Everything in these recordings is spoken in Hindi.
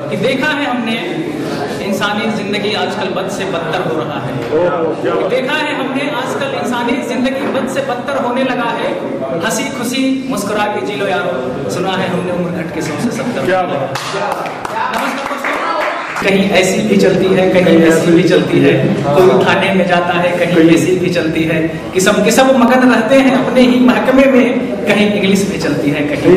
कि देखा है हमने इंसानी जिंदगी आजकल बद से बदतर हो रहा है। देखा है हमने आजकल इंसानी जिंदगी बद से बदतर होने लगा है। हंसी खुशी मुस्कुरा के जी लो यारो, सुना है हमने उम्र घट के 100 से 70। कहीं ऐसी भी चलती है, कहीं ऐसी भी चलती है, कोई थाने में जाता है, कहीं ऐसी भी चलती है कि सब के सब मगन रहते हैं अपने ही महकमे में, कहीं इंग्लिश में चलती है, कहीं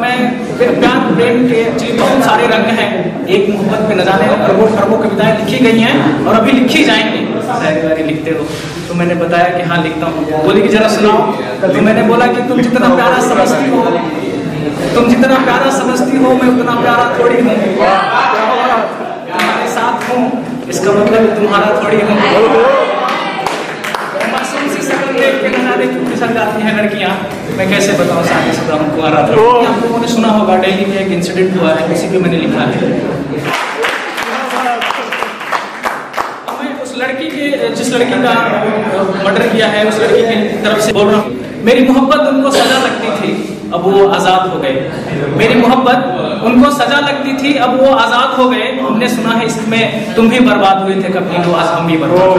मैं प्यार प्रेम के एक्चुअली बहुत सारे रंग हैं। एक मोहब्बत पे न जाने अरबों खरबों कविताएं लिखी गई हैं और अभी लिखी जाएंगी। शायरी लिखते हो तो मैंने बताया कि हाँ लिखता हूँ। बोली कि जरा सुनाओ। तो मैंने बोला कि तुम जितना प्यारा समझती हो, तुम जितना प्यारा समझती हो, मैं उतना प्यारा थोड़ी हूँ। तुम्हारे साथ हूँ इसका मतलब तुम्हारा थोड़ी हूँ। मासूम सी शक्ल देख के न जाने क्यों फिसल जाती हैं लड़कियाँ। मैं कैसे बताऊँ शादीशुदा हूँ, कुंवारा था। आप लोगों ने सुना होगा दिल्ली में एक इंसिडेंट हुआ है, उसी पे मैंने लिखा है। मैं उस लड़की के, जिस लड़की का मर्डर किया है, उस लड़की की तरफ से बोल रहा हूँ। मेरी मोहब्बत उनको सजा लगती थी, अब वो आजाद हो गए। मेरी मोहब्बत उनको सजा लगती थी, अब वो आजाद हो गए। हमने सुना है इसमें तुम भी बर्बाद हुए थे कभी, तो आज हम भी बर्बाद।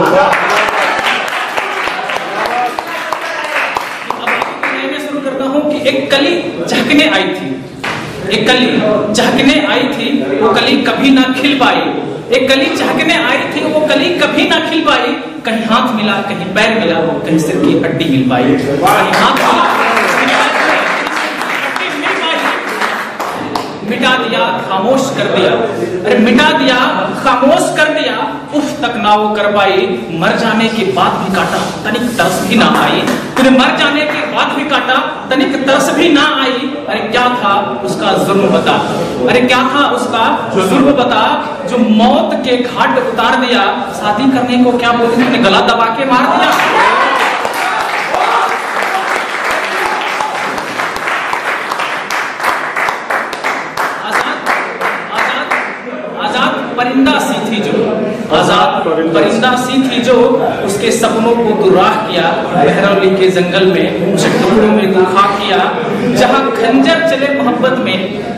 कि एक कली झहकने आई थी, एक कली झहकने आई थी, वो कली कभी ना खिल पाई। एक कली झहकने आई थी, वो कली कभी ना खिल पाई। कहीं हाथ मिला, कहीं पैर मिला, कहीं सिर की हड्डी मिल पाई। कहीं हाथ मिला, मिटा दिया, खामोश कर दिया। अरे मिटा दिया, खामोश कर दिया, उफ तक ना वो कर पाई। मर जाने के बाद भी काटा, तनिक तरस भी ना आई। तूने मर जाने के बाद भी काटा, तनिक तरस भी ना आई। अरे क्या था उसका जुर्म बता, अरे क्या था उसका जुर्म बता, जो मौत के घाट उतार दिया। शादी करने को क्या बोली, तूने गला दबा के मार दिया। परिंदा सी थी जो, आजाद परिंदा सी थी जो, उसके सपनों को तू राह किया। बहरौली के जंगल में उसे टुकड़ों में तू खाक किया। जहाँ खंजर चले मोहब्बत में,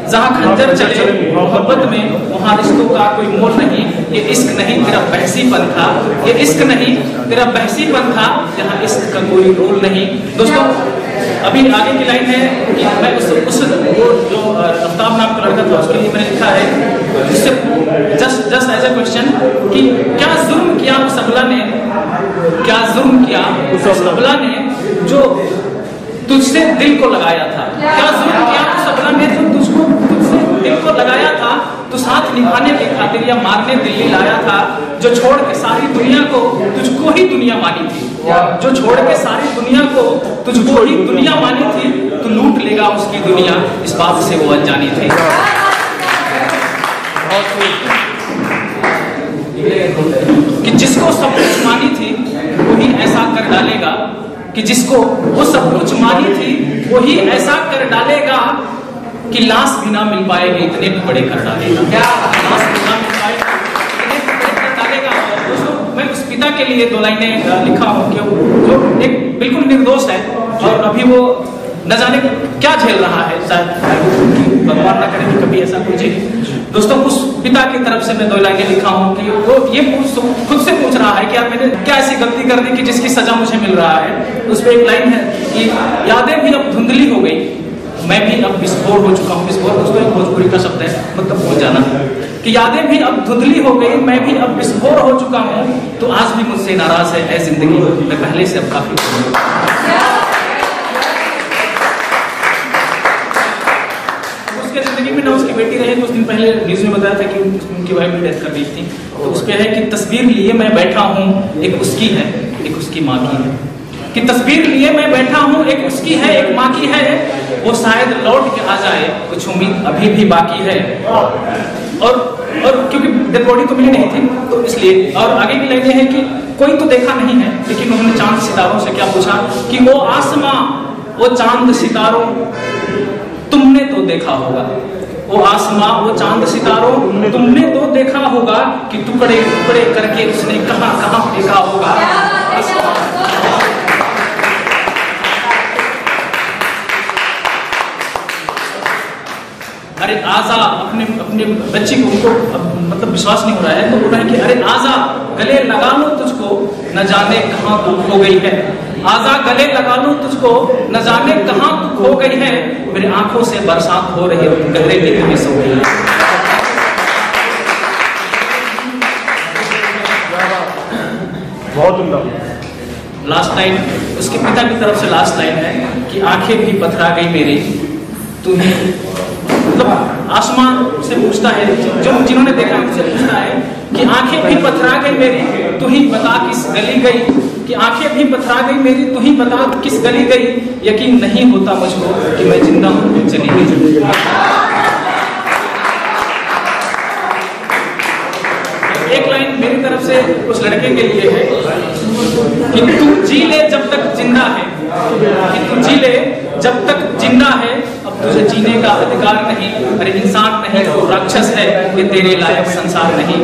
जहाँ खंजर चले मोहब्बत में, वहाँ रिश्तों का कोई मोल नहीं। ये इश्क नहीं तेरा बहसीपन था, ये इश्क नहीं तेरा बहसीपन था, यहाँ इश्क का कोई रोल नहीं। दोस्तों अभी आगे की लाइन है कि मैं उस वो जो आफ्ताब नाम का लड़का था उसके लिए मैंने लिखा है, उससे जस्ट एज ए क्वेश्चन कि क्या जुर्म किया उस अबला ने, क्या जुर्म किया उस अबला ने जो तुझसे दिल को लगाया था। क्या जुर्म किया उस अबला ने जो तुझसे दिल को लगाया था। तू साथ निभाने की खातिर या मारने दिल्ली लाया था। जो छोड़ के सारी दुनिया को तुझको ही दुनिया मानी थी, जो छोड़ के सारी दुनिया को तुझको ही दुनिया मानी थी। तू लूट लेगा उसकी दुनिया, इस बात से वो अनजानी थी। कि जिसको सब कुछ मानी थी वही ऐसा कर डालेगा, कि जिसको वो सब कुछ मानी थी वही ऐसा कर डालेगा कि लाश भी ना मिल पाएगी, इतने भी बड़े कर डालेगा। लाश भी ना मिल पाएगी, इतने भी बड़े कर डालेगा। दोस्तों मैं उस पिता के लिए 2 लाइनें लिखा हूँ कि जो एक बिल्कुल निर्दोष है और अभी वो न जाने क्या झेल रहा है, शायद भगवान ना करे कि कभी ऐसा कुछ झेले। दोस्तों उस पिता की तरफ से मैं 2 लाइनें लिखा हूँ कि वो ये खुद से पूछ रहा है कि यार मैंने क्या ऐसी गलती कर दी कि जिसकी सजा मुझे मिल रहा है। उस पर एक लाइन है कि यादें भी अब धुंधली हो गई, मैं भी अब विस्फोट हो चुका हूँ। विस्फोट दोस्तों एक भोजपुरी का शब्द है, मतलब पहुंच जाना। कि यादें भी अब धुंधली हो गई, मैं भी अब विस्फोट हो चुका हूँ। तो आज भी मुझसे नाराज है ऐ जिंदगी, मैं पहले से अब काफी जिंदगी में ना उसकी बेटी रहे। कुछ दिन पहले न्यूज में बताया था कि उनकी वाइफ भी डेथ कर गई थी। तो उस पे है कि तस्वीर लिए मैं बैठा हूँ, एक उसकी है एक उसकी माँ की है। कि तस्वीर लिए मैं बैठा हूँ, एक उसकी है एक माँ की है। वो शायद लौट के आ जाए, कुछ उम्मीद अभी भी बाकी है। और क्योंकि डेड बॉडी तो मिली नहीं थी तो इसलिए। और आगे की लाइन है कि कोई तो देखा नहीं है, लेकिन उन्होंने चांद सितारों से क्या पूछा कि वो आसमां वो चांद सितारों तुमने तो देखा होगा। वो आसमां वो चांद सितारों तुमने तो देखा होगा कि टुकड़े टुकड़े करके उसने कहां कहां फेंका होगा। अरे आजा, अपने अपने बच्ची को उनको मतलब विश्वास नहीं हो रहा है तो बोल रहे हैं कि अरे आजा गले लगा लो तुझको, न जाने कहाँ तू खो गई है। आजा गले लगा लो तुझको, न जाने कहाँ तू खो गई है। मेरी आंखों से बरसात हो रही है, गहरे नींद में सो गई है। बहुत उम्दा। लास्ट लाइन उसके पिता की तरफ से लास्ट लाइन है कि आंखें भी पथरा गई मेरी, तूने मतलब आसमान से पूछता है, जो जिन्होंने देखा उनसे पूछता है कि आंखें भी पथरा गई मेरी, तू ही बता किस गली गई। कि आंखें भी पथरा गई मेरी, तू ही बता किस गली गई। यकीन नहीं होता मुझको कि मैं जिंदा हूँ, चली गई। एक लाइन मेरी तरफ से उस लड़के के लिए है कि तू जी ले जब तक जिंदा है, कि तू जी ले जब तक जिंदा है। अब तुझे जीने का अधिकार नहीं, अरे इंसान नहीं तो राक्षस है, ये तेरे लायक संसार नहीं।